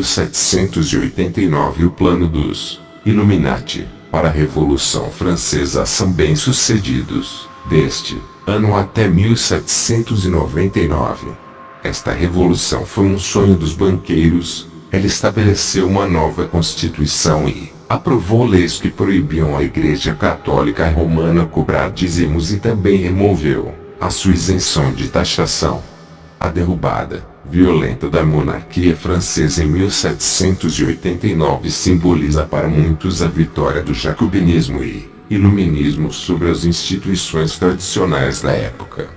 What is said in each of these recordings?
1789 o plano dos Illuminati para a Revolução Francesa são bem-sucedidos, deste ano até 1799. Esta revolução foi um sonho dos banqueiros. Ela estabeleceu uma nova constituição e aprovou leis que proibiam a Igreja Católica Romana cobrar dízimos e também removeu a sua isenção de taxação. A derrubada violenta da monarquia francesa em 1789 simboliza para muitos a vitória do jacobinismo e iluminismo sobre as instituições tradicionais da época.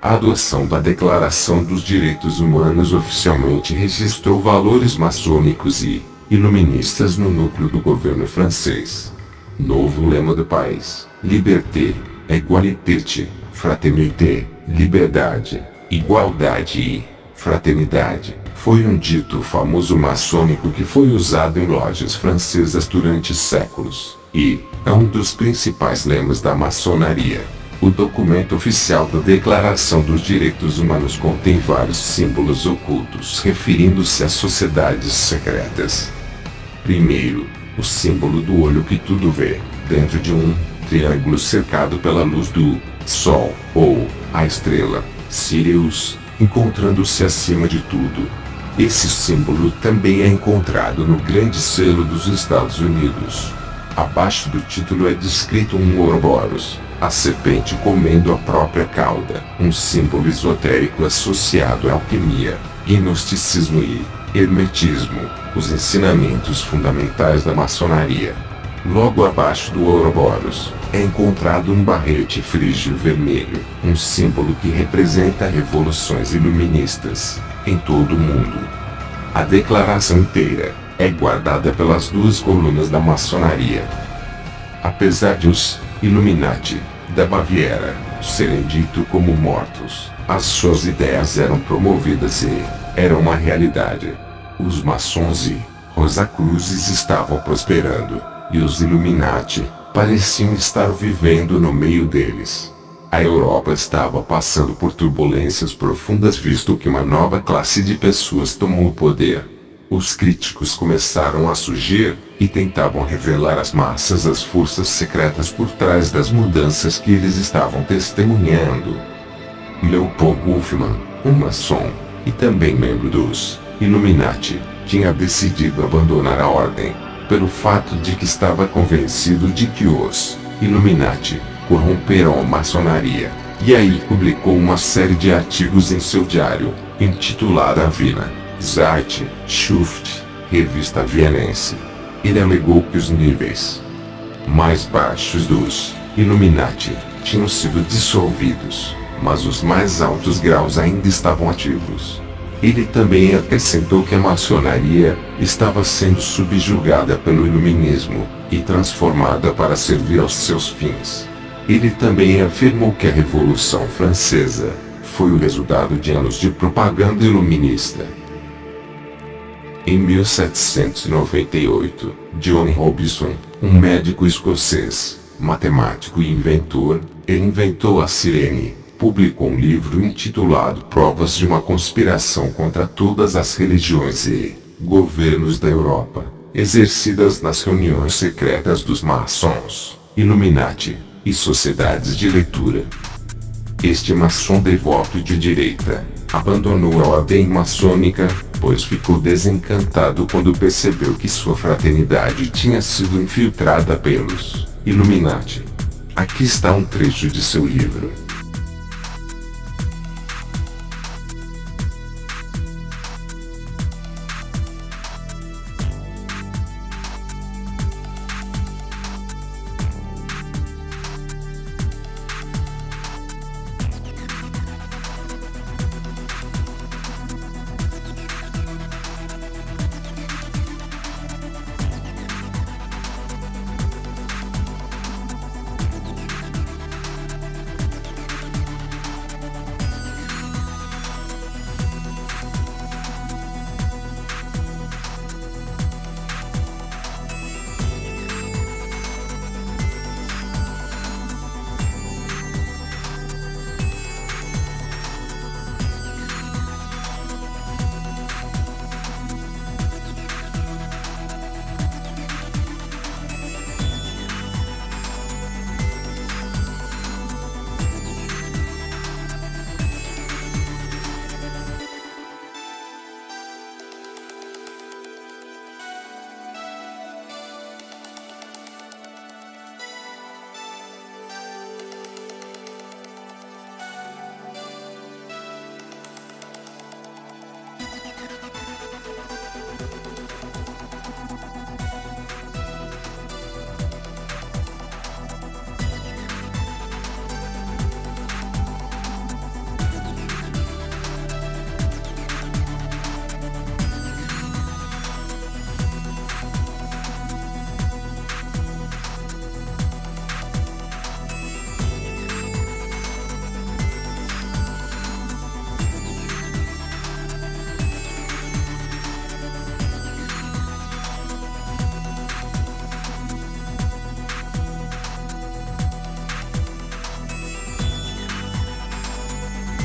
A adoção da Declaração dos Direitos Humanos oficialmente registrou valores maçônicos e iluministas no núcleo do governo francês. Novo lema do país: Liberté, Égalité, Fraternité, Liberdade, Igualdade e Fraternidade. Foi um dito famoso maçônico que foi usado em lojas francesas durante séculos, e é um dos principais lemas da maçonaria. O documento oficial da Declaração dos Direitos Humanos contém vários símbolos ocultos referindo-se a sociedades secretas. Primeiro, o símbolo do olho que tudo vê, dentro de um triângulo cercado pela luz do Sol, ou a estrela Sirius, encontrando-se acima de tudo. Esse símbolo também é encontrado no Grande Selo dos Estados Unidos. Abaixo do título é descrito um Ouroboros, a serpente comendo a própria cauda, um símbolo esotérico associado à alquimia, gnosticismo e hermetismo, os ensinamentos fundamentais da maçonaria. Logo abaixo do Ouroboros, é encontrado um barrete frígio vermelho, um símbolo que representa revoluções iluministas em todo o mundo. A declaração inteira é guardada pelas duas colunas da maçonaria. Apesar de os Illuminati da Baviera serem ditos como mortos, as suas ideias eram promovidas e eram uma realidade. Os maçons e Rosacruzes estavam prosperando, e os Illuminati pareciam estar vivendo no meio deles. A Europa estava passando por turbulências profundas visto que uma nova classe de pessoas tomou o poder. Os críticos começaram a surgir, e tentavam revelar às massas as forças secretas por trás das mudanças que eles estavam testemunhando. Leopold Wolfman, um maçom, e também membro dos Illuminati, tinha decidido abandonar a ordem, pelo fato de que estava convencido de que os Illuminati corromperam a maçonaria, e aí publicou uma série de artigos em seu diário, intitulada Wiener Zeitschrift, revista vienense. Ele alegou que os níveis mais baixos dos Illuminati tinham sido dissolvidos, mas os mais altos graus ainda estavam ativos. Ele também acrescentou que a maçonaria estava sendo subjugada pelo iluminismo e transformada para servir aos seus fins. Ele também afirmou que a Revolução Francesa foi o resultado de anos de propaganda iluminista. Em 1798, John Robinson, um médico escocês, matemático e inventor, ele inventou a sirene, publicou um livro intitulado Provas de uma Conspiração contra Todas as Religiões e Governos da Europa, exercidas nas reuniões secretas dos maçons, Illuminati e sociedades de leitura. Este maçom devoto de direita abandonou a ordem maçônica, pois ficou desencantado quando percebeu que sua fraternidade tinha sido infiltrada pelos Illuminati. Aqui está um trecho de seu livro.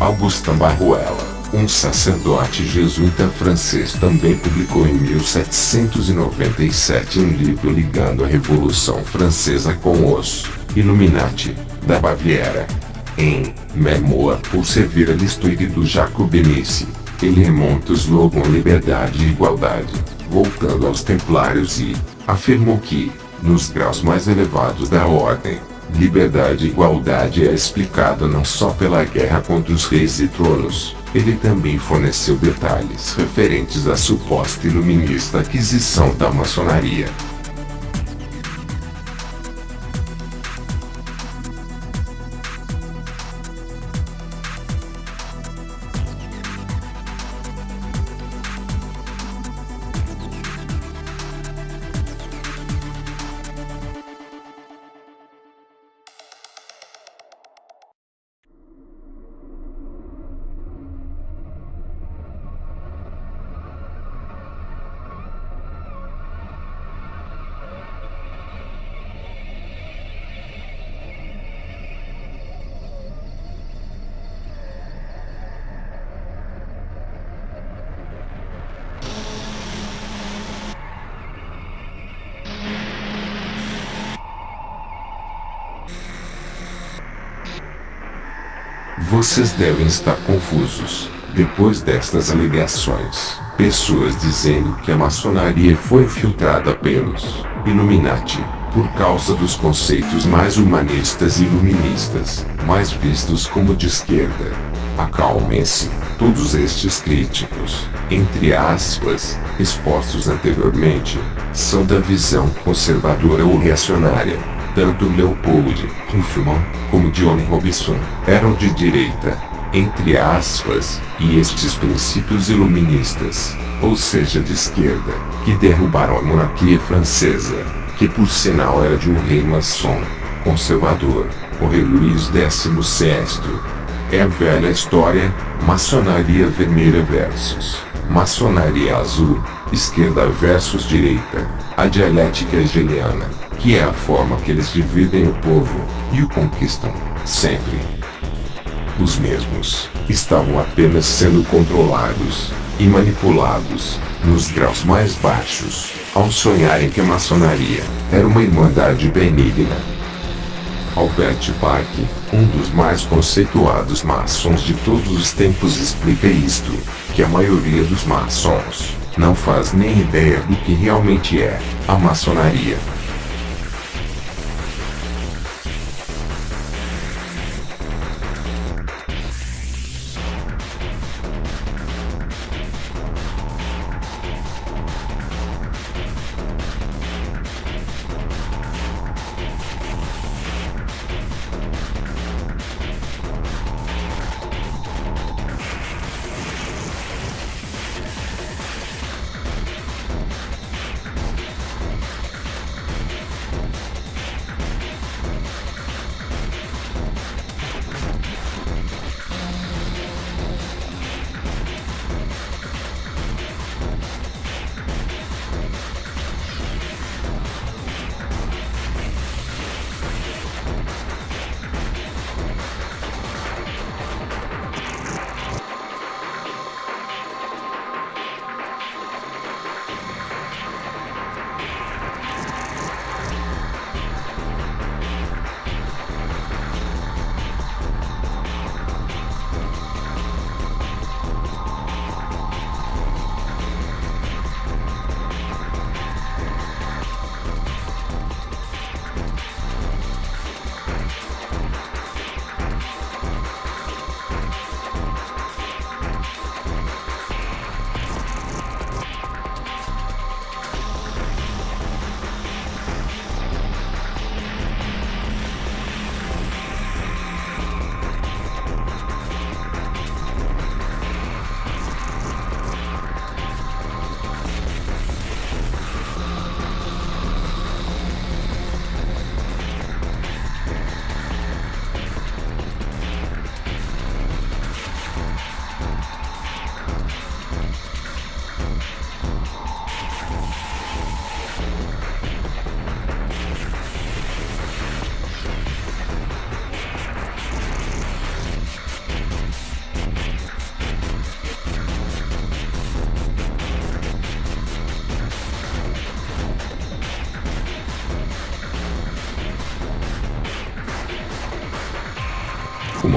Augustin Barruela, um sacerdote jesuíta francês, também publicou em 1797 um livro ligando a Revolução Francesa com os Illuminati da Baviera. Em Memoir pour servir à l'histoire do Jacobinice, ele remonta o slogan Liberdade e Igualdade, voltando aos Templários, e afirmou que, nos graus mais elevados da ordem, liberdade e igualdade é explicada não só pela guerra contra os reis e tronos. Ele também forneceu detalhes referentes à suposta iluminista aquisição da maçonaria. Vocês devem estar confusos, depois destas alegações. Pessoas dizendo que a maçonaria foi infiltrada pelos Illuminati, por causa dos conceitos mais humanistas e iluministas, mais vistos como de esquerda. Acalmem-se, todos estes críticos, entre aspas, expostos anteriormente, são da visão conservadora ou reacionária. Tanto Leopold Ruffman como John Robinson eram de direita, entre aspas, e estes princípios iluministas, ou seja de esquerda, que derrubaram a monarquia francesa, que por sinal era de um rei maçom, conservador, o rei Luís XVI. É a velha história, maçonaria vermelha versus maçonaria azul, esquerda versus direita, a dialética hegeliana, que é a forma que eles dividem o povo, e o conquistam, sempre. Os mesmos, estavam apenas sendo controlados, e manipulados, nos graus mais baixos, ao sonharem que a maçonaria era uma irmandade benigna. Albert Pike, um dos mais conceituados maçons de todos os tempos, explica isto, que a maioria dos maçons não faz nem ideia do que realmente é a maçonaria.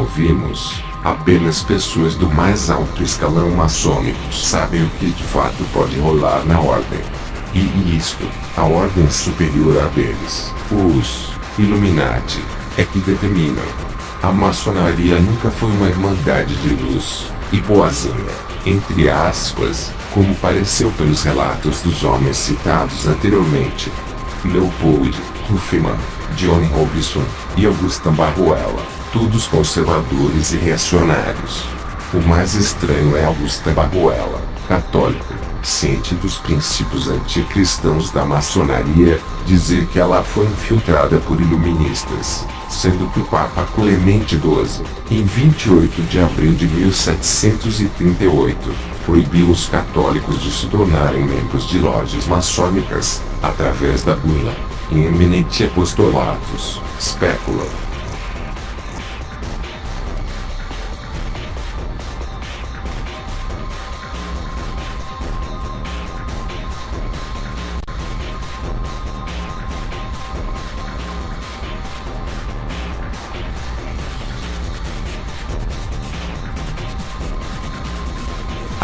ouvimos, apenas pessoas do mais alto escalão maçônico sabem o que de fato pode rolar na ordem. E isto, a ordem superior a deles, os Illuminati, é que determinam. A maçonaria nunca foi uma irmandade de luz e boazinha, entre aspas, como pareceu pelos relatos dos homens citados anteriormente. Leopold Ruffman, Johnny Robinson e Augusta Barruela, todos conservadores e reacionários. O mais estranho é Augusta Barruela, católico, ciente dos princípios anticristãos da maçonaria, dizer que ela foi infiltrada por iluministas, sendo que o Papa Clemente XII, em 28 de abril de 1738, proibiu os católicos de se tornarem membros de lojas maçônicas, através da bula, em eminente apostolatos, especula.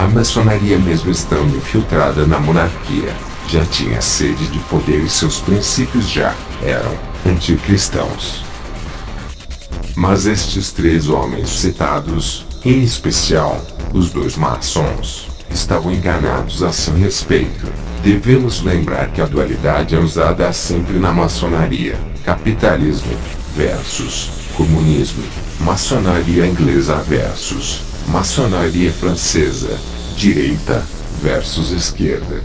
A maçonaria, mesmo estando infiltrada na monarquia, já tinha sede de poder e seus princípios já eram anticristãos. Mas estes três homens citados, em especial, os dois maçons, estavam enganados a seu respeito. Devemos lembrar que a dualidade é usada sempre na maçonaria: capitalismo versus comunismo, maçonaria inglesa versus maçonaria francesa, direita versus esquerda.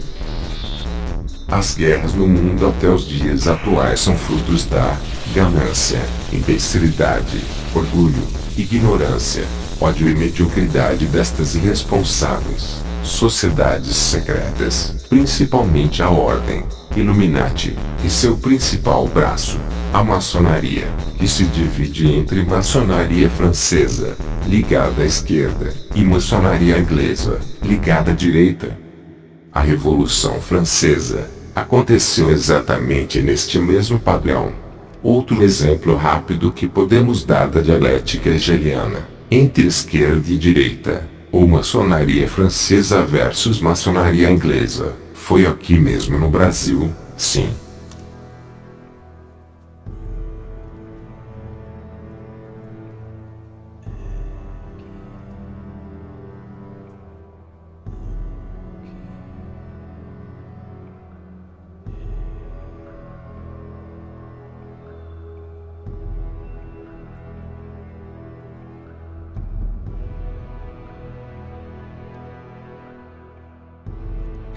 As guerras no mundo até os dias atuais são frutos da ganância, imbecilidade, orgulho, ignorância, ódio e mediocridade destas irresponsáveis sociedades secretas, principalmente a Ordem Illuminati e seu principal braço, a maçonaria, que se divide entre maçonaria francesa, ligada à esquerda, e maçonaria inglesa, ligada à direita. A Revolução Francesa aconteceu exatamente neste mesmo padrão. Outro exemplo rápido que podemos dar da dialética hegeliana, entre esquerda e direita, ou maçonaria francesa versus maçonaria inglesa, foi aqui mesmo no Brasil, sim.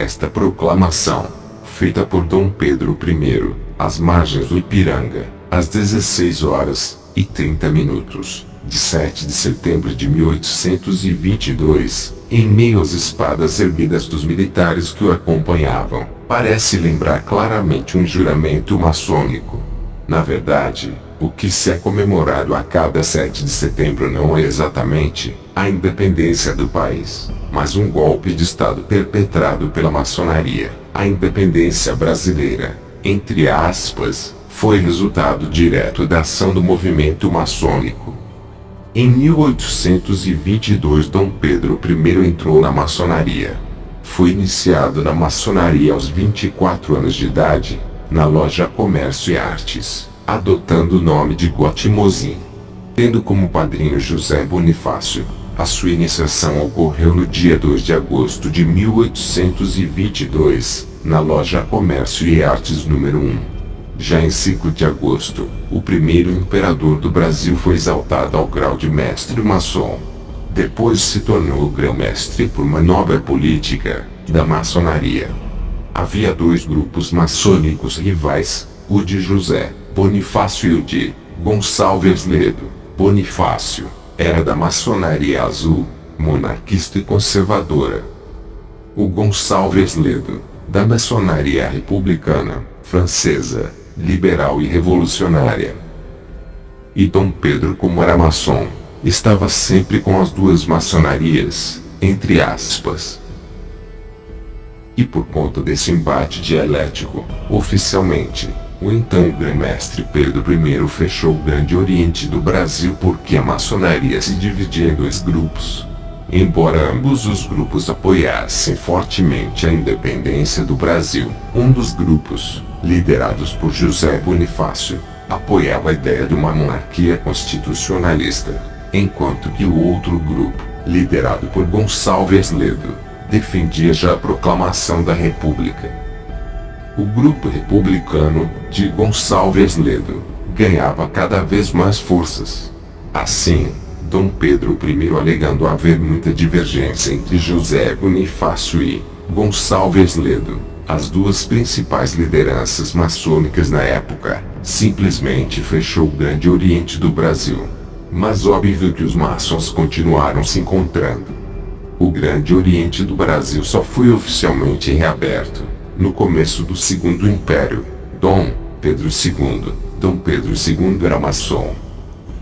Esta proclamação, feita por Dom Pedro I, às margens do Ipiranga, às 16h30, de 7 de setembro de 1822, em meio às espadas erguidas dos militares que o acompanhavam, parece lembrar claramente um juramento maçônico. Na verdade, o que se é comemorado a cada 7 de setembro não é exatamente a independência do país, mas um golpe de Estado perpetrado pela maçonaria. A independência brasileira, entre aspas, foi resultado direto da ação do movimento maçônico. Em 1822, Dom Pedro I entrou na maçonaria. Foi iniciado na maçonaria aos 24 anos de idade, na loja Comércio e Artes, adotando o nome de Guatimozin, tendo como padrinho José Bonifácio. A sua iniciação ocorreu no dia 2 de agosto de 1822, na loja Comércio e Artes número 1. Já em 5 de agosto, o primeiro imperador do Brasil foi exaltado ao grau de mestre maçom. Depois se tornou grão-mestre por manobra política da maçonaria. Havia dois grupos maçônicos rivais, o de José Bonifácio e o de Gonçalves Ledo. Bonifácio era da maçonaria azul, monarquista e conservadora. O Gonçalves Ledo, da maçonaria republicana, francesa, liberal e revolucionária. E Dom Pedro, como era maçom, estava sempre com as duas maçonarias, entre aspas. E por conta desse embate dialético, oficialmente, O então Grã-Mestre Pedro I fechou o Grande Oriente do Brasil porque a maçonaria se dividia em dois grupos. Embora ambos os grupos apoiassem fortemente a independência do Brasil, um dos grupos, liderados por José Bonifácio, apoiava a ideia de uma monarquia constitucionalista, enquanto que o outro grupo, liderado por Gonçalves Ledo, defendia já a proclamação da República. O grupo republicano, de Gonçalves Ledo, ganhava cada vez mais forças. Assim, Dom Pedro I, alegando haver muita divergência entre José Bonifácio e Gonçalves Ledo, as duas principais lideranças maçônicas na época, simplesmente fechou o Grande Oriente do Brasil. Mas óbvio que os maçons continuaram se encontrando. O Grande Oriente do Brasil só foi oficialmente reaberto no começo do Segundo Império. Dom Pedro II. Dom Pedro II era maçom.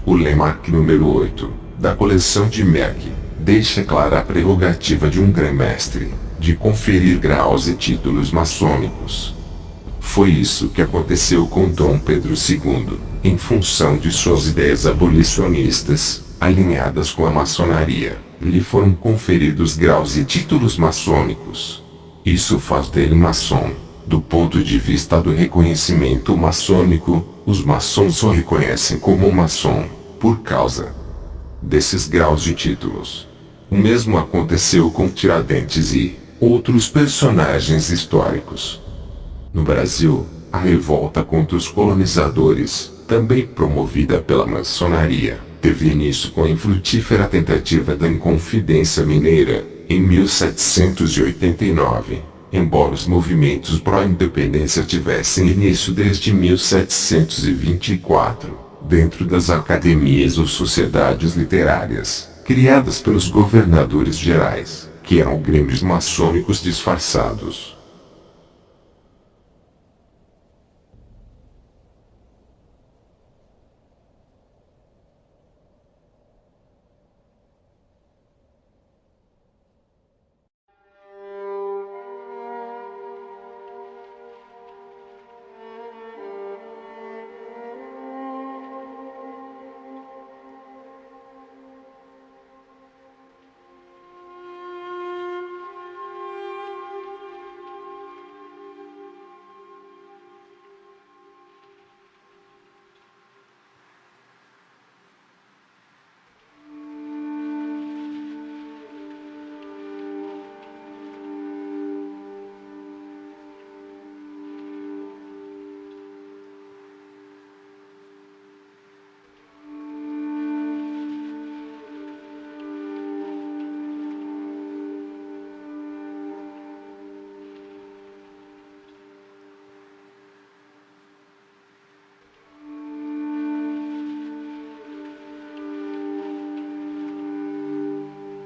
O Lemarque número 8, da coleção de Merck, deixa clara a prerrogativa de um Grã-Mestre, de conferir graus e títulos maçônicos. Foi isso que aconteceu com Dom Pedro II, em função de suas ideias abolicionistas, alinhadas com a maçonaria, lhe foram conferidos graus e títulos maçônicos. Isso faz dele maçom. Do ponto de vista do reconhecimento maçônico, os maçons só reconhecem como maçom, por causa desses graus e títulos. O mesmo aconteceu com Tiradentes e outros personagens históricos. No Brasil, a revolta contra os colonizadores, também promovida pela maçonaria, teve início com a infrutífera tentativa da Inconfidência Mineira, em 1789, embora os movimentos pró-independência tivessem início desde 1724, dentro das academias ou sociedades literárias, criadas pelos governadores gerais, que eram grêmios maçônicos disfarçados.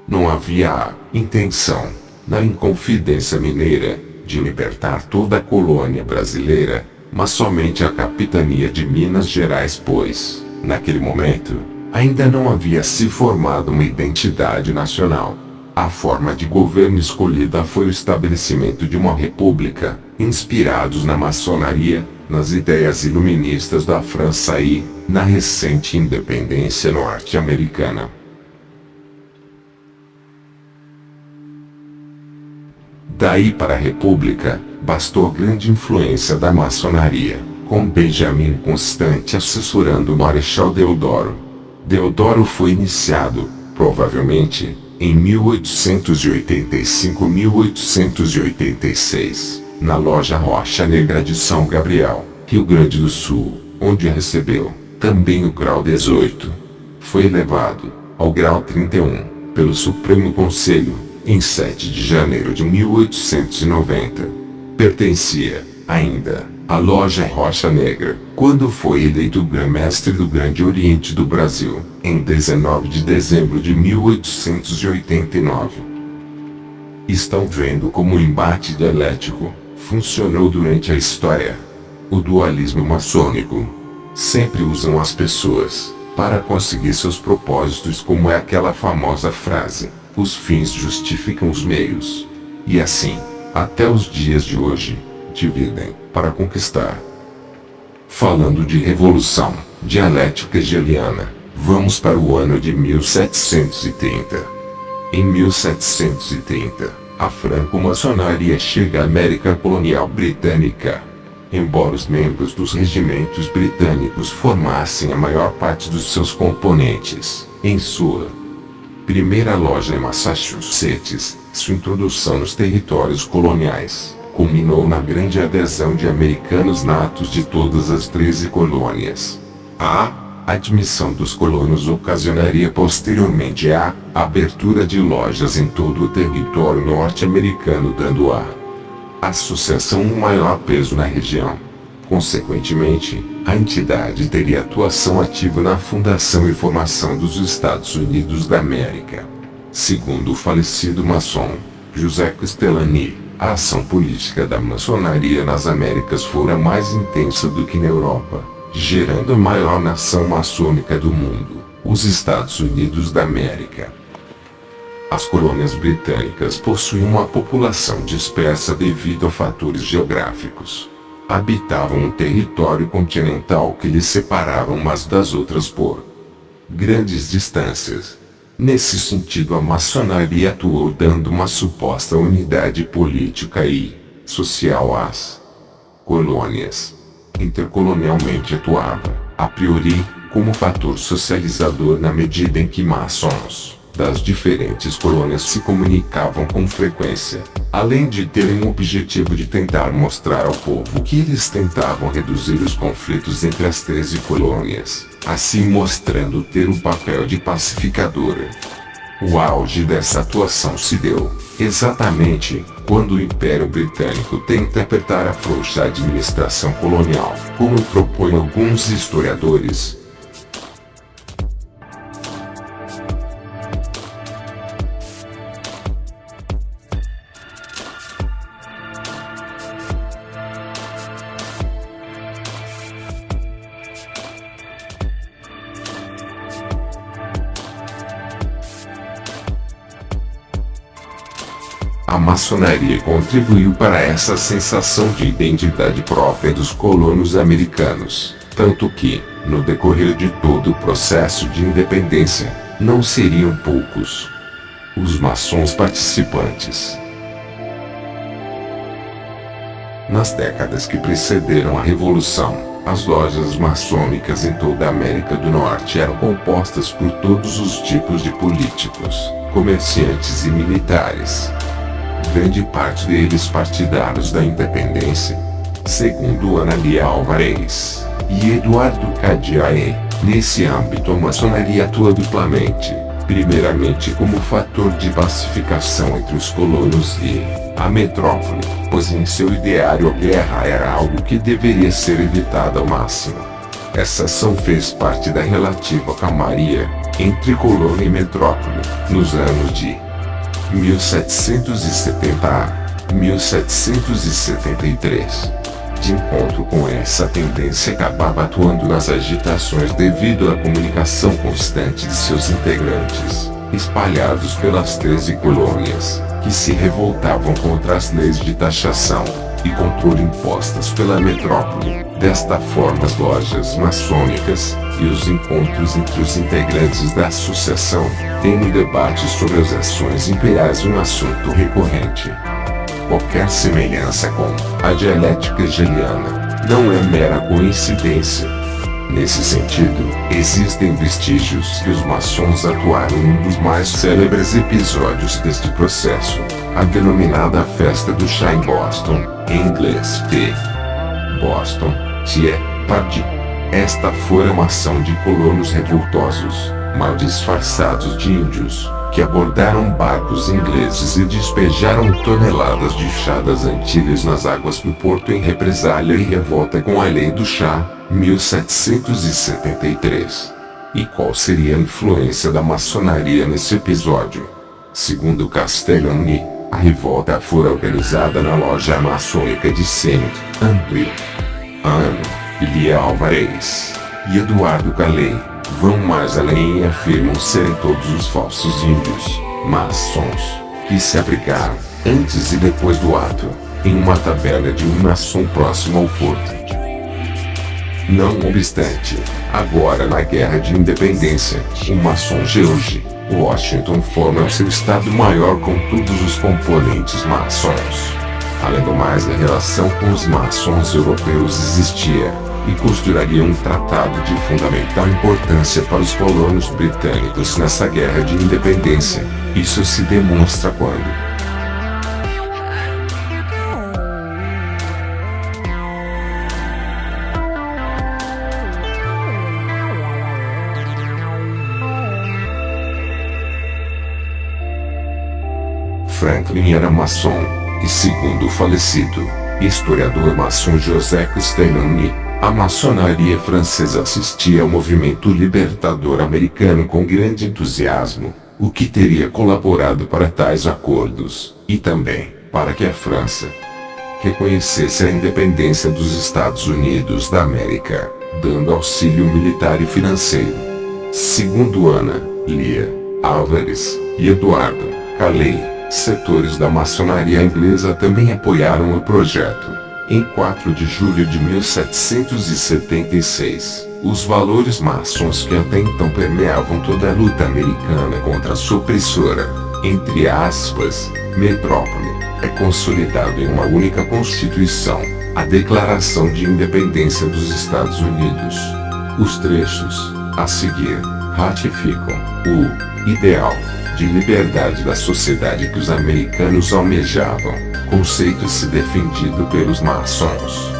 Não havia a intenção, na Inconfidência Mineira, de libertar toda a colônia brasileira, mas somente a capitania de Minas Gerais, pois, naquele momento, ainda não havia se formado uma identidade nacional. A forma de governo escolhida foi o estabelecimento de uma república, inspirados na maçonaria, nas ideias iluministas da França e, na recente independência norte-americana. Daí para a República, bastou a grande influência da maçonaria, com Benjamin Constant assessorando o Marechal Deodoro. Deodoro foi iniciado, provavelmente, em 1885-1886, na loja Rocha Negra de São Gabriel, Rio Grande do Sul, onde recebeu, também o grau 18. Foi elevado, ao grau 31, pelo Supremo Conselho, em 7 de janeiro de 1890. Pertencia, ainda, à loja Rocha Negra, quando foi eleito Grã-Mestre do Grande Oriente do Brasil, em 19 de dezembro de 1889. Estão vendo como o embate dialético funcionou durante a história. O dualismo maçônico. Sempre usam as pessoas para conseguir seus propósitos, como é aquela famosa frase: os fins justificam os meios. E assim, até os dias de hoje, dividem para conquistar. Falando de revolução, dialética hegeliana, vamos para o ano de 1730. Em 1730, a franco-maçonaria chega à América colonial britânica. Embora os membros dos regimentos britânicos formassem a maior parte dos seus componentes, em sua primeira loja em Massachusetts, sua introdução nos territórios coloniais culminou na grande adesão de americanos natos de todas as 13 colônias. A admissão dos colonos ocasionaria posteriormente a abertura de lojas em todo o território norte-americano, dando à associação um maior peso na região. Consequentemente, a entidade teria atuação ativa na fundação e formação dos Estados Unidos da América. Segundo o falecido maçom José Castellani, a ação política da maçonaria nas Américas fora mais intensa do que na Europa, gerando a maior nação maçônica do mundo, os Estados Unidos da América. As colônias britânicas possuíam uma população dispersa devido a fatores geográficos. Habitavam um território continental que lhes separava umas das outras por grandes distâncias. Nesse sentido, a maçonaria atuou dando uma suposta unidade política e social às colônias. Intercolonialmente atuava, a priori, como fator socializador na medida em que maçons das diferentes colônias se comunicavam com frequência, além de terem o objetivo de tentar mostrar ao povo que eles tentavam reduzir os conflitos entre as 13 colônias, assim mostrando ter o papel de pacificadora. O auge dessa atuação se deu, exatamente, quando o Império Britânico tenta apertar a frouxa administração colonial, como propõem alguns historiadores. A maçonaria contribuiu para essa sensação de identidade própria dos colonos americanos, tanto que, no decorrer de todo o processo de independência, não seriam poucos os maçons participantes. Nas décadas que precederam a Revolução, as lojas maçônicas em toda a América do Norte eram compostas por todos os tipos de políticos, comerciantes e militares. Grande parte deles partidários da independência. Segundo Analia Álvarez e Eduardo Cadiaé, nesse âmbito a maçonaria atua duplamente, primeiramente como fator de pacificação entre os colonos e a metrópole, pois em seu ideário a guerra era algo que deveria ser evitado ao máximo. Essa ação fez parte da relativa calmaria entre colônia e metrópole, nos anos de 1770 a 1773. De encontro com essa tendência, acabava atuando nas agitações devido à comunicação constante de seus integrantes, espalhados pelas 13 colônias, que se revoltavam contra as leis de taxação e controle impostas pela metrópole. Desta forma, as lojas maçônicas e os encontros entre os integrantes da associação têm um debate sobre as ações imperiais um assunto recorrente. Qualquer semelhança com a dialética hegeliana não é mera coincidência. Nesse sentido, existem vestígios que os maçons atuaram em um dos mais célebres episódios deste processo, a denominada Festa do Chá em Boston, em inglês Tea Boston Tea Party. Esta fora uma ação de colonos revoltosos, mal disfarçados de índios, que abordaram barcos ingleses e despejaram toneladas de chá das Antilhas nas águas do porto em represália e revolta com a Lei do Chá, 1773. E qual seria a influência da maçonaria nesse episódio? Segundo Castellani, a revolta fora organizada na loja maçônica de St. Andrew. Elia Álvarez e Eduardo Calei vão mais além e afirmam serem todos os falsos índios, maçons, que se abrigaram, antes e depois do ato, em uma taberna de um maçom próximo ao porto. Não obstante, agora na Guerra de Independência, o maçom George Washington forma seu Estado-Maior com todos os componentes maçons. Além do mais, a relação com os maçons europeus existia, e costuraria um tratado de fundamental importância para os colonos britânicos nessa Guerra de Independência. Isso se demonstra quando Franklin era maçom, e segundo o falecido historiador maçom José Castellani, a maçonaria francesa assistia ao movimento libertador americano com grande entusiasmo, o que teria colaborado para tais acordos, e também para que a França reconhecesse a independência dos Estados Unidos da América, dando auxílio militar e financeiro. Segundo Ana Lia Álvares e Eduardo Caley, setores da maçonaria inglesa também apoiaram o projeto. Em 4 de julho de 1776, os valores maçons que até então permeavam toda a luta americana contra a sua opressora, entre aspas, metrópole, é consolidado em uma única Constituição, a Declaração de Independência dos Estados Unidos. Os trechos a seguir ratificam o ideal de liberdade da sociedade que os americanos almejavam, conceito se defendido pelos maçons.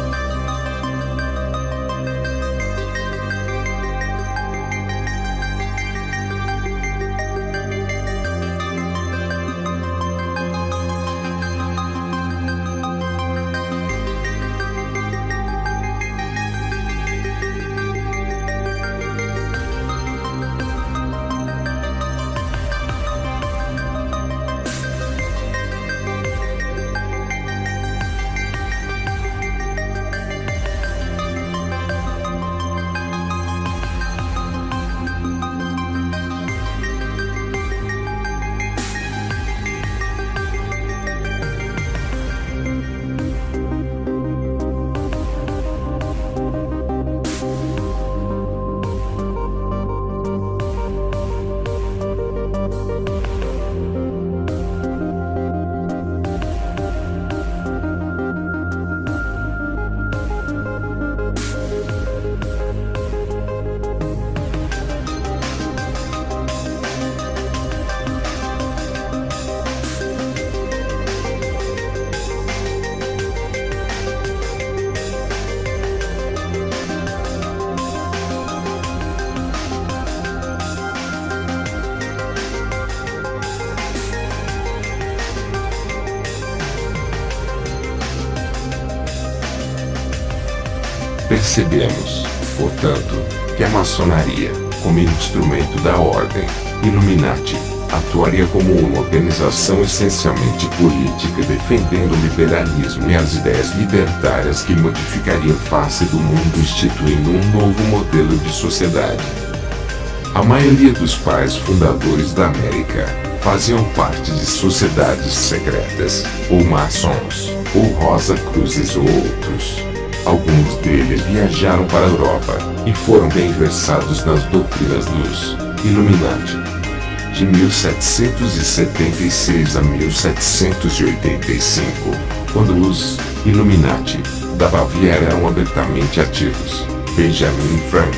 Percebemos, portanto, que a maçonaria, como instrumento da ordem Illuminati, atuaria como uma organização essencialmente política defendendo o liberalismo e as ideias libertárias que modificariam a face do mundo instituindo um novo modelo de sociedade. A maioria dos pais fundadores da América faziam parte de sociedades secretas, ou maçons, ou Rosa Cruzes ou outros. Alguns deles viajaram para a Europa e foram bem versados nas doutrinas dos Illuminati. De 1776 a 1785, quando os Illuminati da Baviera eram abertamente ativos, Benjamin Franklin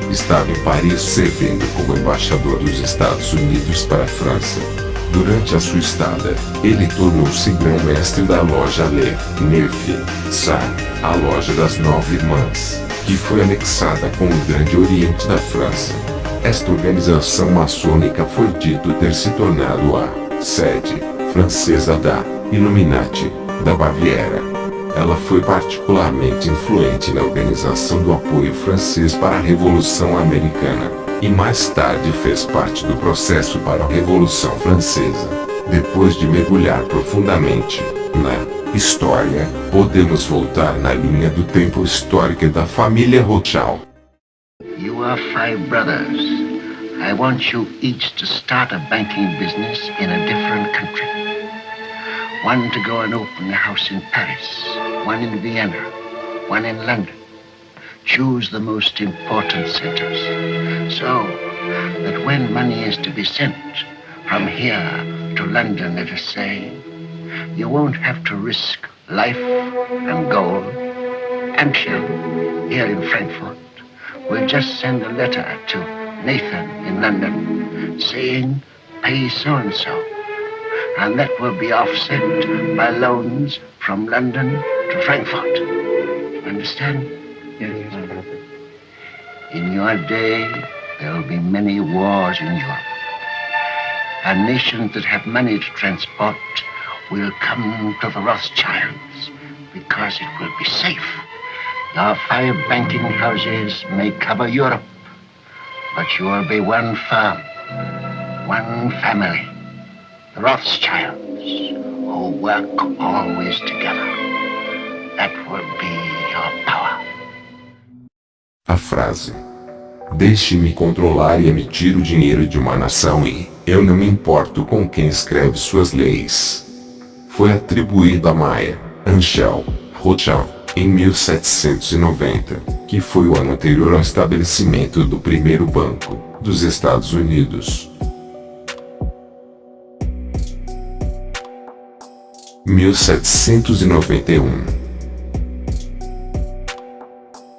estava em Paris servindo como embaixador dos Estados Unidos para a França. Durante a sua estada, ele tornou-se grão-mestre da loja Le Neuf Sar, a loja das 9 Irmãs, que foi anexada com o Grande Oriente da França. Esta organização maçônica foi dito ter se tornado a sede francesa da Illuminati da Baviera. Ela foi particularmente influente na organização do apoio francês para a Revolução Americana, e mais tarde fez parte do processo para a Revolução Francesa. Depois de mergulhar profundamente na história, podemos voltar na linha do tempo histórica da família Rothschild. You are 5 brothers. I want you each to start a banking business in a different country. One to go and open a house in Paris, one in Vienna, one in London. choose the most important centers, so that when money is to be sent from here to London, let us say, you won't have to risk life and gold. Amshel, here in Frankfurt, will just send a letter to Nathan in London saying, pay so-and-so. And that will be offset by loans from London to Frankfurt. You understand? Yes, my brother. In your day, there will be many wars in Europe. And nations that have money to transport will come to the Rothschilds because it will be safe. Your 5 banking houses may cover Europe, but you will be one firm, one family. The Rothschilds, who work always together. That will be your power. A frase "Deixe-me controlar e emitir o dinheiro de uma nação e eu não me importo com quem escreve suas leis" foi atribuída a Mayer Amschel Rothschild em 1790, que foi o ano anterior ao estabelecimento do primeiro banco dos Estados Unidos. 1791.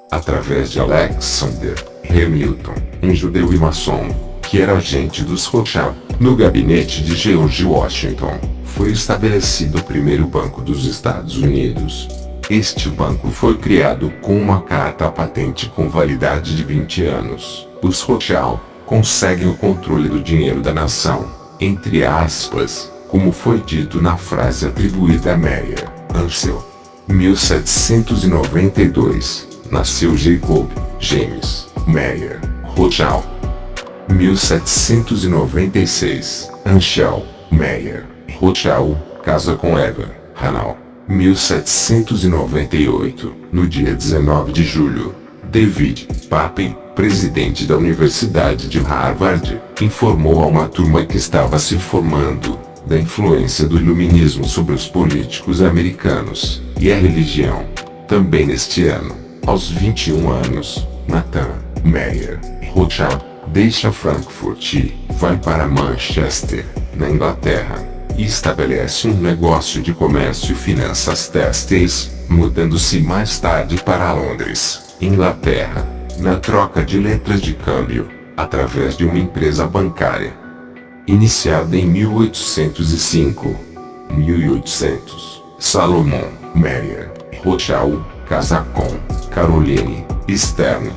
Através de Alexander Hamilton, um judeu e maçom, que era agente dos Rothschild, no gabinete de George Washington, foi estabelecido o primeiro banco dos Estados Unidos. Este banco foi criado com uma carta patente com validade de 20 anos. Os Rothschild conseguem o controle do dinheiro da nação, entre aspas, como foi dito na frase atribuída a Mayer Amschel. 1792, nasceu Jacob James Mayer Rothschild. 1796, Amschel Mayer Rothschild casa com Eva Hanau. 1798, no dia 19 de julho, David Papin, presidente da Universidade de Harvard, informou a uma turma que estava se formando da influência do iluminismo sobre os políticos americanos e a religião. Também neste ano, aos 21 anos, Nathan Mayer Rothschild deixa Frankfurt e vai para Manchester, na Inglaterra, e estabelece um negócio de comércio e finanças têxteis, mudando-se mais tarde para Londres, Inglaterra, na troca de letras de câmbio, através de uma empresa bancária. Iniciada em 1805, Salomon Mayer Rothschild casa com Caroline Stern.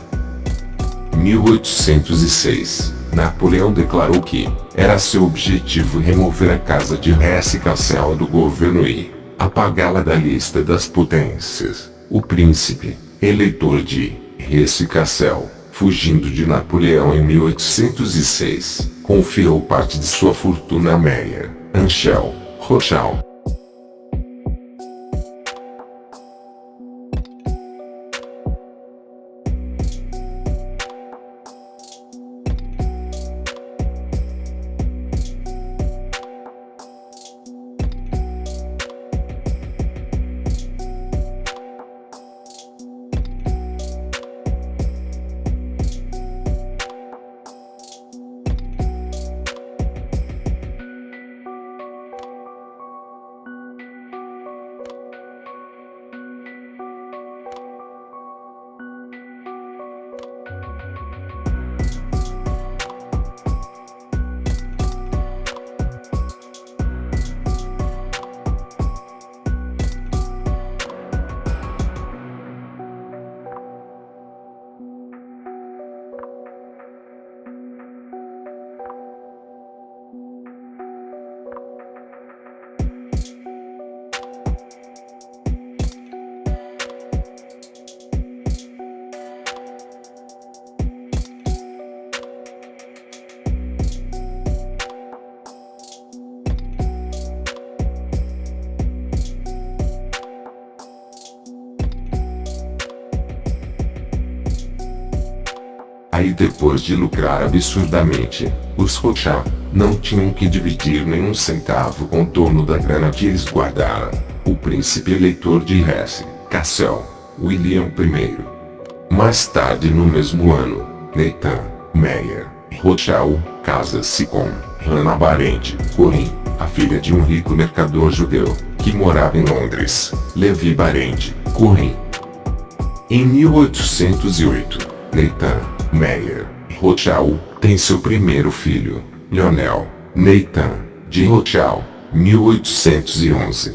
1806, Napoleão declarou que era seu objetivo remover a casa de Hesse-Kassel do governo e apagá-la da lista das potências. O príncipe, eleitor de Hesse-Kassel, fugindo de Napoleão em 1806, confiou parte de sua fortuna a Mayer Amschel Rothschild. Aí depois de lucrar absurdamente, os Rothschild não tinham que dividir nenhum centavo com o dono da grana que eles guardaram, o príncipe eleitor de Hesse-Kassel, William I. Mais tarde no mesmo ano, Nathan Meyer Rothschild casa-se com Hannah Barend Cohen, a filha de um rico mercador judeu, que morava em Londres, Levi Barend Cohen. Em 1808, Nathan Meyer Rothschild tem seu primeiro filho, Lionel Nathan de Rothschild, 1811.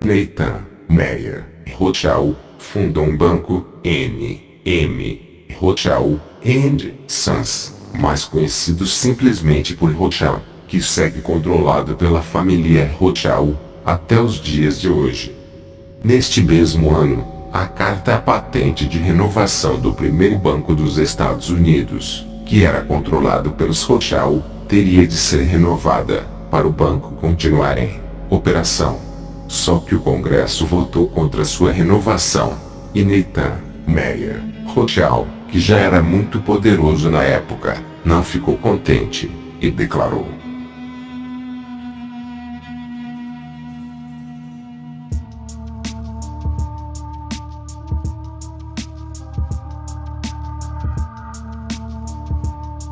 Nathan Meyer Rothschild fundou um banco, N.M. Rothschild & Sons, mais conhecido simplesmente por Rothschild, que segue controlado pela família Rothschild até os dias de hoje. Neste mesmo ano, a carta patente de renovação do primeiro banco dos Estados Unidos, que era controlado pelos Rothschild, teria de ser renovada, para o banco continuar em operação. Só que o Congresso votou contra sua renovação, e Nathan Meyer Rothschild, que já era muito poderoso na época, não ficou contente, e declarou: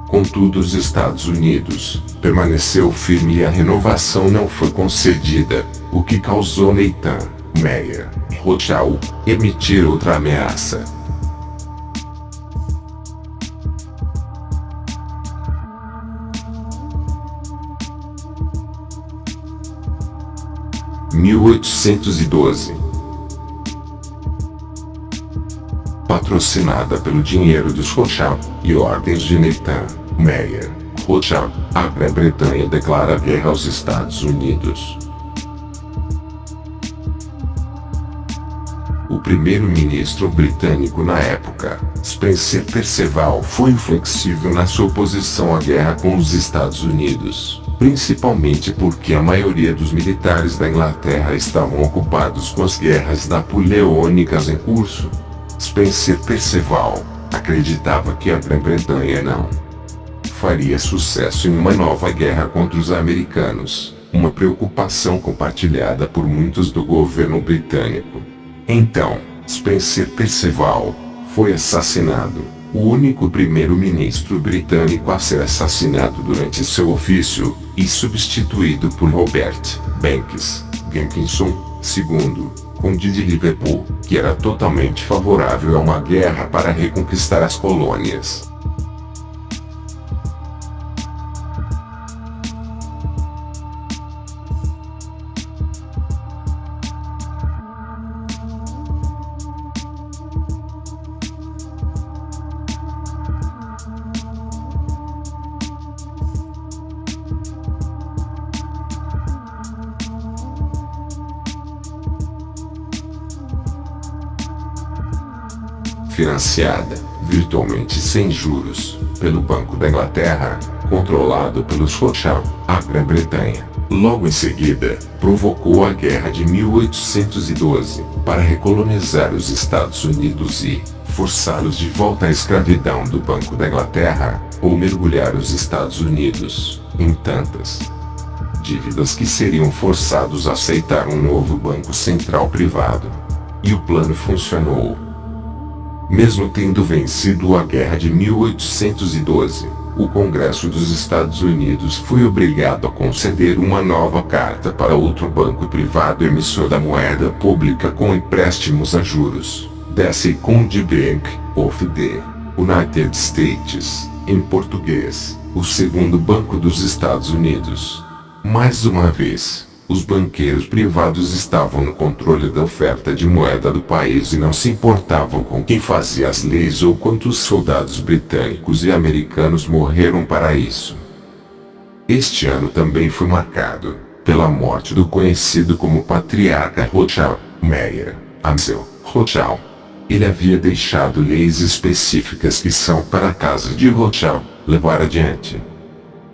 Contudo, os Estados Unidos permaneceu firme e a renovação não foi concedida, o que causou Nathan Meyer Rothschild emitir outra ameaça. Em 1812, patrocinada pelo dinheiro dos Rothschild e ordens de Nathan Meyer Rothschild, a Grã-Bretanha declara guerra aos Estados Unidos. O primeiro-ministro britânico na época, Spencer Perceval, foi inflexível na sua oposição à guerra com os Estados Unidos, principalmente porque a maioria dos militares da Inglaterra estavam ocupados com as guerras napoleônicas em curso. Spencer Perceval acreditava que a Grã-Bretanha não faria sucesso em uma nova guerra contra os americanos, uma preocupação compartilhada por muitos do governo britânico. Então, Spencer Perceval foi assassinado, o único primeiro-ministro britânico a ser assassinado durante seu ofício, e substituído por Robert Banks Jenkinson II, conde de Liverpool, que era totalmente favorável a uma guerra para reconquistar as colônias. Financiada, virtualmente sem juros, pelo Banco da Inglaterra, controlado pelos Rothschild, a Grã-Bretanha, logo em seguida, provocou a Guerra de 1812, para recolonizar os Estados Unidos e forçá-los de volta à escravidão do Banco da Inglaterra, ou mergulhar os Estados Unidos em tantas dívidas que seriam forçados a aceitar um novo banco central privado. E o plano funcionou. Mesmo tendo vencido a Guerra de 1812, o Congresso dos Estados Unidos foi obrigado a conceder uma nova carta para outro banco privado emissor da moeda pública com empréstimos a juros, The Second Bank of the United States, em português, o segundo banco dos Estados Unidos. Mais uma vez, os banqueiros privados estavam no controle da oferta de moeda do país e não se importavam com quem fazia as leis ou quantos soldados britânicos e americanos morreram para isso. Este ano também foi marcado pela morte do conhecido como Patriarca Rothschild, Meyer Amschel Rothschild. Ele havia deixado leis específicas que são para a casa de Rothschild levar adiante.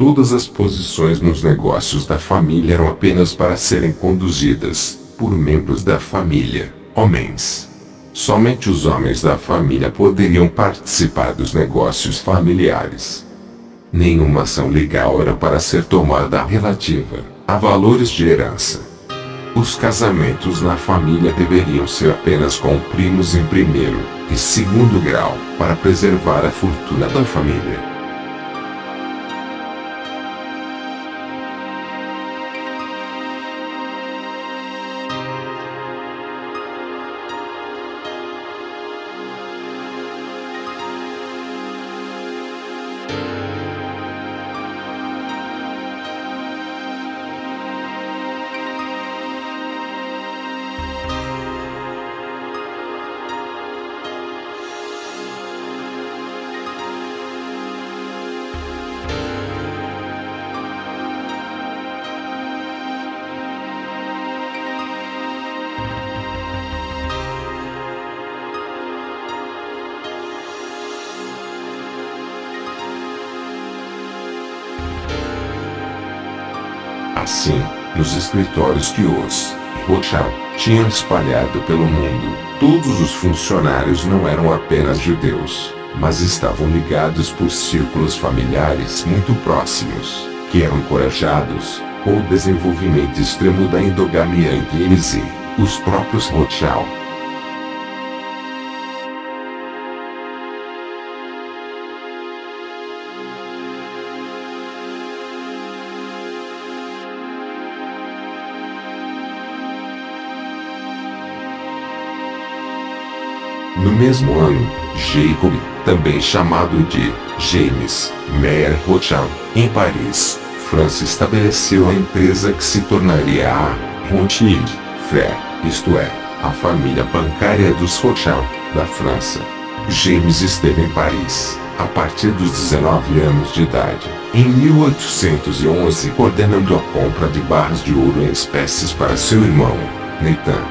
Todas as posições nos negócios da família eram apenas para serem conduzidas por membros da família, homens. Somente os homens da família poderiam participar dos negócios familiares. Nenhuma ação legal era para ser tomada relativa a valores de herança. Os casamentos na família deveriam ser apenas com primos em primeiro e segundo grau, para preservar a fortuna da família. Assim, nos escritórios que os Rothschild tinham espalhado pelo mundo, todos os funcionários não eram apenas judeus, mas estavam ligados por círculos familiares muito próximos, que eram encorajados com o desenvolvimento extremo da endogamia entre eles e os próprios Rothschild. No mesmo ano, Jacob, também chamado de James Meyer Rothschild, em Paris, França, estabeleceu a empresa que se tornaria a Rothschild Frères, isto é, a família bancária dos Rothschild, da França. James esteve em Paris, a partir dos 19 anos de idade, em 1811, coordenando a compra de barras de ouro em espécies para seu irmão, Nathan.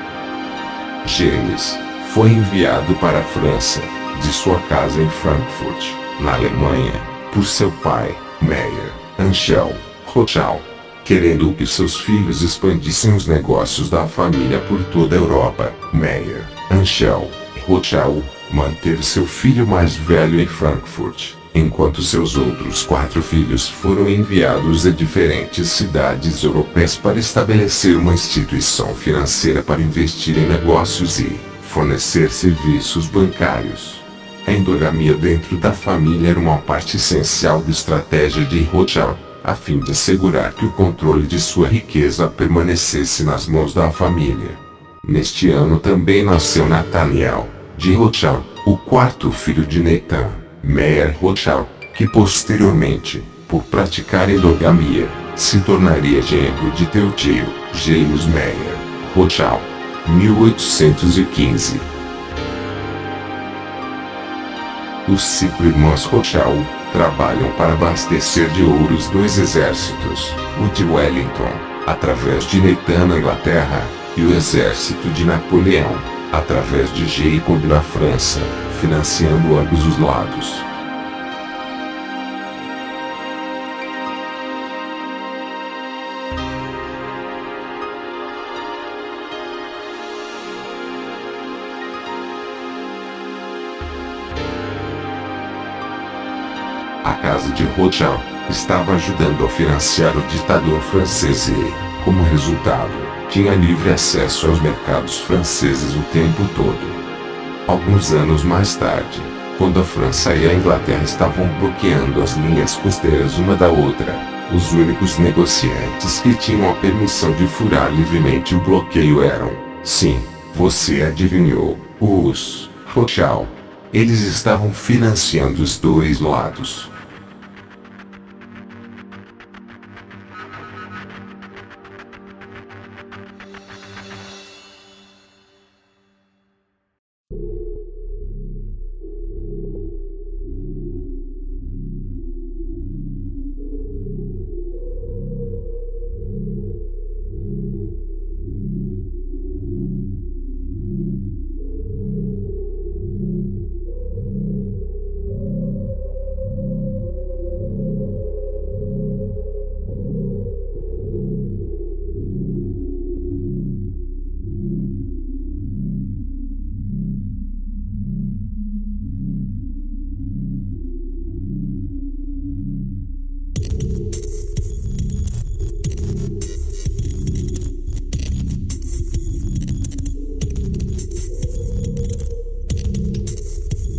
James foi enviado para a França, de sua casa em Frankfurt, na Alemanha, por seu pai, Meyer Anschel Rothschild, querendo que seus filhos expandissem os negócios da família por toda a Europa. Meyer Anschel Rothschild manteve seu filho mais velho em Frankfurt, enquanto seus outros 4 filhos foram enviados a diferentes cidades europeias para estabelecer uma instituição financeira para investir em negócios e fornecer serviços bancários. A endogamia dentro da família era uma parte essencial da estratégia de Rothschild, a fim de assegurar que o controle de sua riqueza permanecesse nas mãos da família. Neste ano também nasceu Nathaniel de Rothschild, o 4º filho de Nathan Meyer Rothschild, que posteriormente, por praticar endogamia, se tornaria genro de teu tio, James Meyer Rothschild. 1815. Os 5 irmãos Rothschild trabalham para abastecer de ouro os 2 exércitos, o de Wellington, através de Nathan na Inglaterra, e o exército de Napoleão, através de Jacob na França, financiando ambos os lados. A casa de Rothschild estava ajudando a financiar o ditador francês e, como resultado, tinha livre acesso aos mercados franceses o tempo todo. Alguns anos mais tarde, quando a França e a Inglaterra estavam bloqueando as linhas costeiras uma da outra, os únicos negociantes que tinham a permissão de furar livremente o bloqueio eram, sim, você adivinhou, os Rothschild. Eles estavam financiando os 2 lados.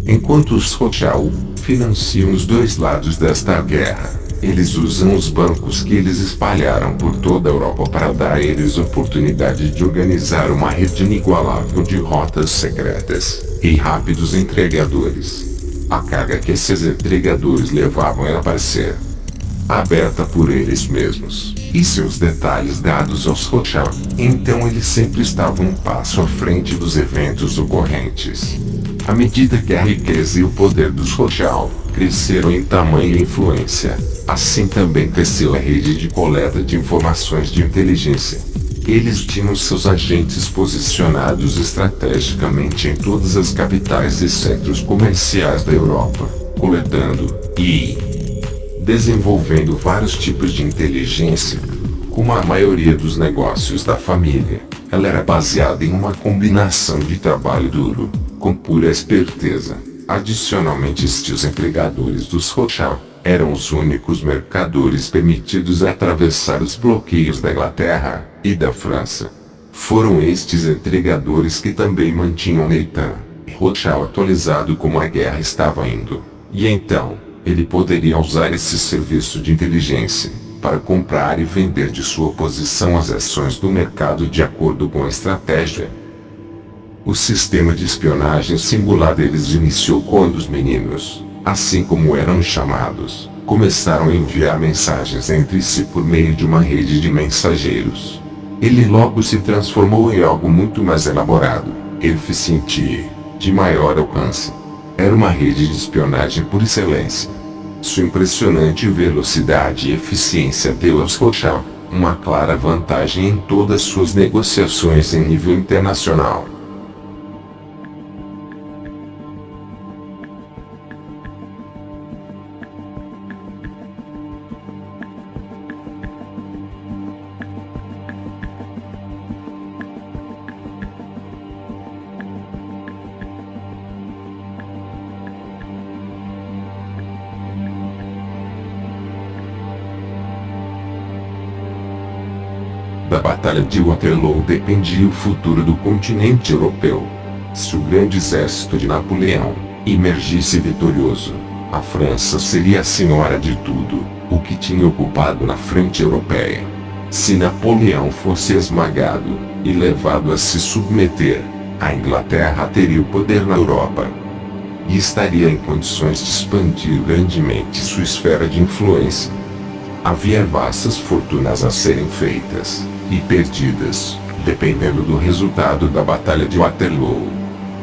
Enquanto os Rothschild financiam os dois lados desta guerra, eles usam os bancos que eles espalharam por toda a Europa para dar a eles oportunidade de organizar uma rede inigualável de rotas secretas e rápidos entregadores. A carga que esses entregadores levavam era para ser aberta por eles mesmos, e seus detalhes dados aos Rothschild. Então eles sempre estavam um passo à frente dos eventos ocorrentes. À medida que a riqueza e o poder dos Rothschild cresceram em tamanho e influência, assim também cresceu a rede de coleta de informações de inteligência. Eles tinham seus agentes posicionados estrategicamente em todas as capitais e centros comerciais da Europa, coletando e desenvolvendo vários tipos de inteligência. Como a maioria dos negócios da família, ela era baseada em uma combinação de trabalho duro com pura esperteza. Adicionalmente, estes empregadores dos Rothschild eram os únicos mercadores permitidos a atravessar os bloqueios da Inglaterra e da França. Foram estes entregadores que também mantinham Nathan Rothschild atualizado como a guerra estava indo. E então, ele poderia usar esse serviço de inteligência para comprar e vender de sua posição as ações do mercado de acordo com a estratégia. O sistema de espionagem singular deles iniciou quando os meninos, assim como eram chamados, começaram a enviar mensagens entre si por meio de uma rede de mensageiros. Ele logo se transformou em algo muito mais elaborado, eficiente e de maior alcance. Era uma rede de espionagem por excelência. Sua impressionante velocidade e eficiência deu aos Rothschild uma clara vantagem em todas suas negociações em nível internacional. Da Batalha de Waterloo dependia o futuro do continente europeu. Se o grande exército de Napoleão emergisse vitorioso, a França seria a senhora de tudo o que tinha ocupado na frente europeia. Se Napoleão fosse esmagado e levado a se submeter, a Inglaterra teria o poder na Europa e estaria em condições de expandir grandemente sua esfera de influência. Havia vastas fortunas a serem feitas e perdidas, dependendo do resultado da Batalha de Waterloo.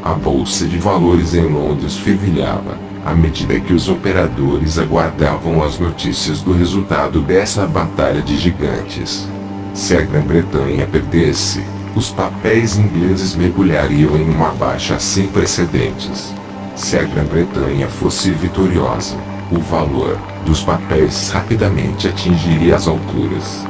A bolsa de valores em Londres fervilhava, à medida que os operadores aguardavam as notícias do resultado dessa batalha de gigantes. Se a Grã-Bretanha perdesse, os papéis ingleses mergulhariam em uma baixa sem precedentes. Se a Grã-Bretanha fosse vitoriosa, o valor dos papéis rapidamente atingiria as alturas.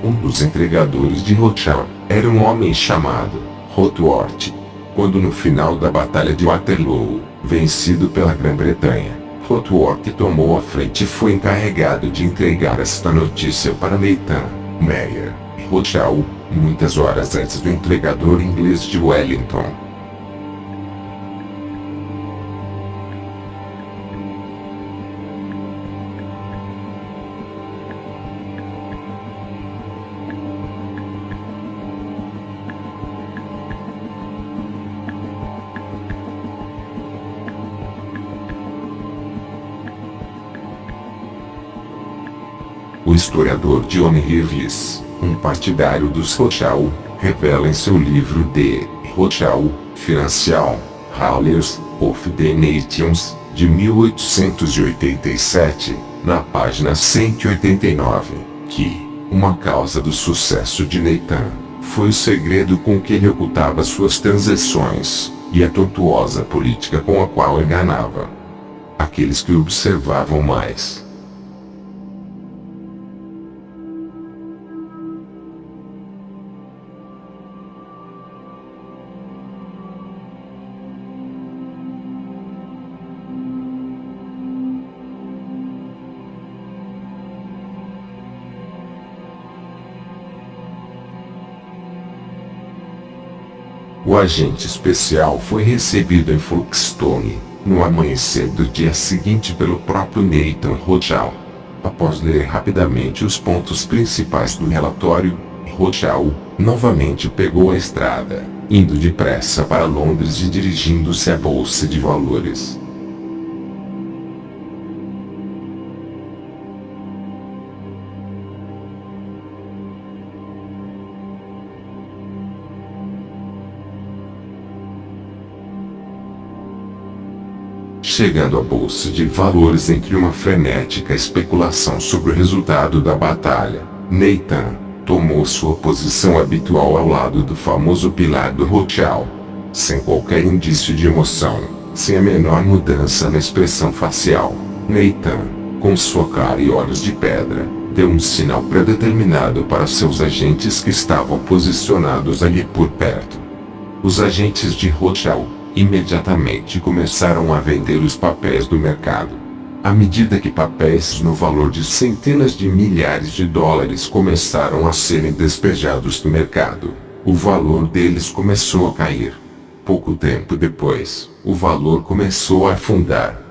Um dos entregadores de Rothschild era um homem chamado Rothworth. Quando no final da Batalha de Waterloo, vencido pela Grã-Bretanha, Rothworth tomou a frente e foi encarregado de entregar esta notícia para Nathan Meyer Rothschild, muitas horas antes do entregador inglês de Wellington. O historiador John Reeves, um partidário dos Rothschild, revela em seu livro The Rothschild Financial Rulers of the Nations, de 1887, na página 189, que uma causa do sucesso de Nathan foi o segredo com que ele ocultava suas transações, e a tortuosa política com a qual enganava aqueles que o observavam mais. O agente especial foi recebido em Folkestone, no amanhecer do dia seguinte pelo próprio Nathan Rothschild. Após ler rapidamente os pontos principais do relatório, Rothschild novamente pegou a estrada, indo depressa para Londres e dirigindo-se à Bolsa de Valores. Chegando à Bolsa de Valores entre uma frenética especulação sobre o resultado da batalha, Nathan tomou sua posição habitual ao lado do famoso pilar do Rothschild. Sem qualquer indício de emoção, sem a menor mudança na expressão facial, Nathan, com sua cara e olhos de pedra, deu um sinal predeterminado para seus agentes que estavam posicionados ali por perto. Os agentes de Rothschild imediatamente começaram a vender os papéis do mercado. À medida que papéis no valor de centenas de milhares de dólares começaram a serem despejados do mercado, o valor deles começou a cair. Pouco tempo depois, o valor começou a afundar.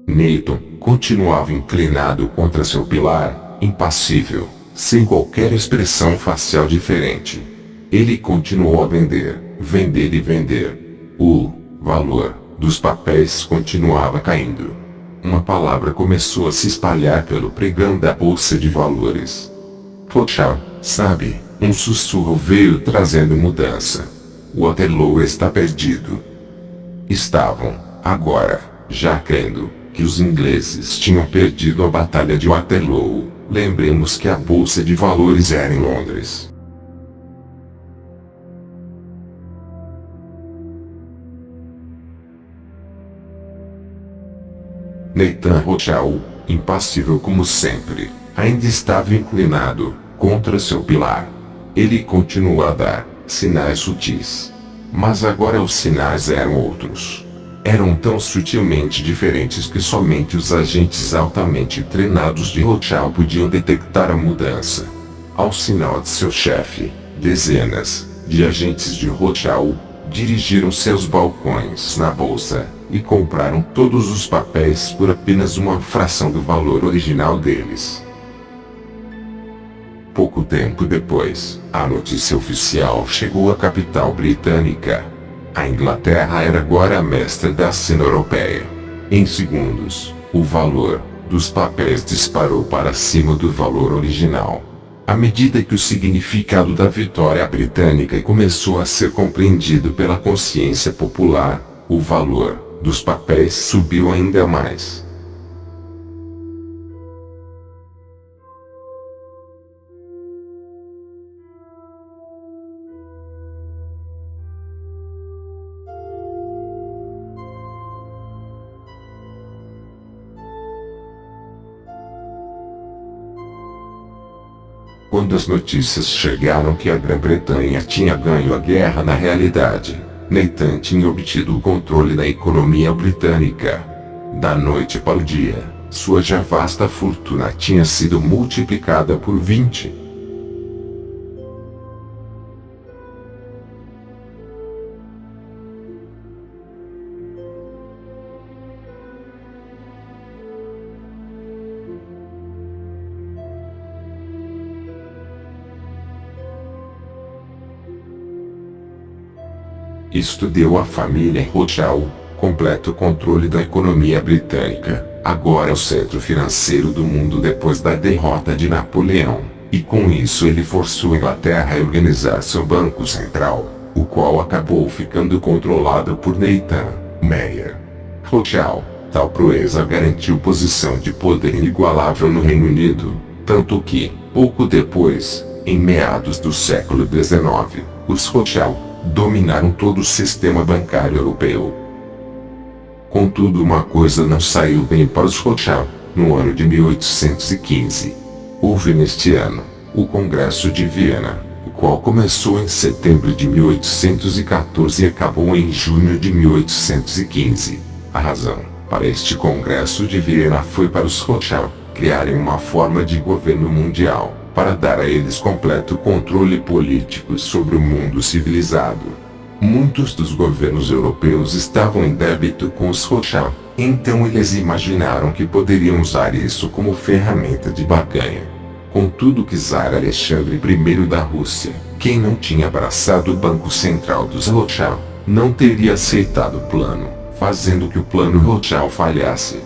Nathan continuava inclinado contra seu pilar, impassível, sem qualquer expressão facial diferente. Ele continuou a vender, vender e vender. O valor dos papéis continuava caindo. Uma palavra começou a se espalhar pelo pregão da Bolsa de Valores. Rothschild, sabe, um sussurro veio trazendo mudança. Waterloo está perdido. Estavam, agora, já crendo que os ingleses tinham perdido a Batalha de Waterloo. Lembremos que a Bolsa de Valores era em Londres. Nathan Rothschild, impassível como sempre, ainda estava inclinado contra seu pilar. Ele continuou a dar sinais sutis. Mas agora os sinais eram outros. Eram tão sutilmente diferentes que somente os agentes altamente treinados de Rothschild podiam detectar a mudança. Ao sinal de seu chefe, dezenas de agentes de Rothschild dirigiram-se aos balcões na bolsa e compraram todos os papéis por apenas uma fração do valor original deles. Pouco tempo depois, a notícia oficial chegou à capital britânica. A Inglaterra era agora a mestra da cena europeia. Em segundos, o valor dos papéis disparou para cima do valor original. À medida que o significado da vitória britânica começou a ser compreendido pela consciência popular, o valor dos papéis subiu ainda mais. Quando as notícias chegaram que a Grã-Bretanha tinha ganho a guerra, na realidade, Nathan tinha obtido o controle da economia britânica. Da noite para o dia, sua já vasta fortuna tinha sido multiplicada por 20. Isto deu à família Rothschild completo controle da economia britânica. Agora é o centro financeiro do mundo depois da derrota de Napoleão, e com isso ele forçou a Inglaterra a organizar seu banco central, o qual acabou ficando controlado por Nathan Mayer Rothschild. Tal proeza garantiu posição de poder inigualável no Reino Unido, tanto que, pouco depois, em meados do século XIX, os Rothschild dominaram todo o sistema bancário europeu. Contudo, uma coisa não saiu bem para os Rothschild. No ano de 1815, houve neste ano o Congresso de Viena, o qual começou em setembro de 1814 e acabou em junho de 1815. A razão para este Congresso de Viena foi para os Rothschild criarem uma forma de governo mundial, para dar a eles completo controle político sobre o mundo civilizado. Muitos dos governos europeus estavam em débito com os Rothschild, então eles imaginaram que poderiam usar isso como ferramenta de barganha. Contudo, o czar Alexandre I da Rússia, quem não tinha abraçado o Banco Central dos Rothschild, não teria aceitado o plano, fazendo que o plano Rothschild falhasse.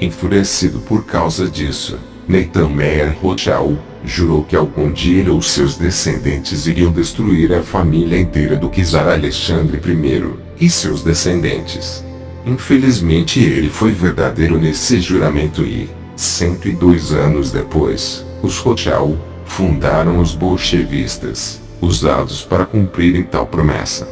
Enfurecido por causa disso, Nathan Mayer Rothschild jurou que algum dia ele ou seus descendentes iriam destruir a família inteira do czar Alexandre I e seus descendentes. Infelizmente ele foi verdadeiro nesse juramento e, 102 anos depois, os Rothschild fundaram os bolchevistas, usados para cumprirem tal promessa.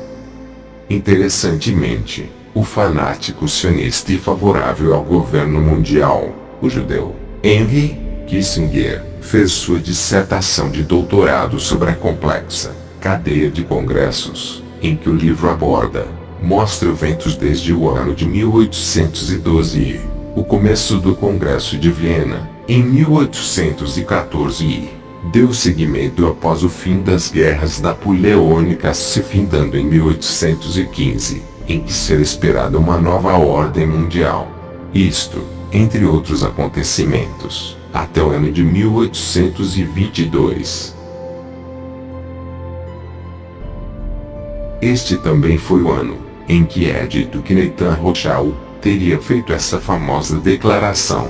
Interessantemente, o fanático sionista e favorável ao governo mundial, o judeu Henry Kissinger, fez sua dissertação de doutorado sobre a complexa cadeia de congressos, em que o livro aborda, mostra eventos desde o ano de 1812 e o começo do Congresso de Viena, em 1814 e deu seguimento após o fim das guerras napoleônicas se findando em 1815, em que será esperada uma nova ordem mundial. Isto, entre outros acontecimentos, até o ano de 1822. Este também foi o ano em que é dito que Nathan Rothschild teria feito essa famosa declaração: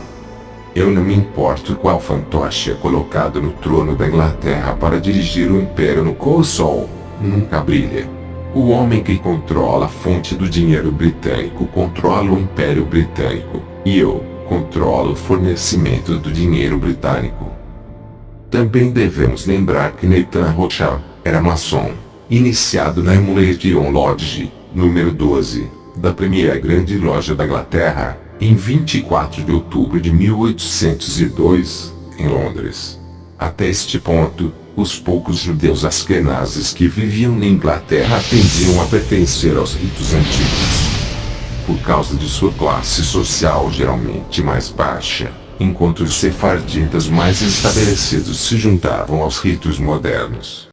"Eu não me importo qual fantoche é colocado no trono da Inglaterra para dirigir o império no qual o sol nunca brilha. O homem que controla a fonte do dinheiro britânico controla o império britânico, e eu controlo o fornecimento do dinheiro britânico." Também devemos lembrar que Nathan Rothschild era maçom, iniciado na Emulation Lodge, número 12, da primeira grande loja da Inglaterra, em 24 de outubro de 1802, em Londres. Até este ponto, os poucos judeus askenazes que viviam na Inglaterra tendiam a pertencer aos ritos antigos, por causa de sua classe social geralmente mais baixa, enquanto os sefarditas mais estabelecidos se juntavam aos ritos modernos.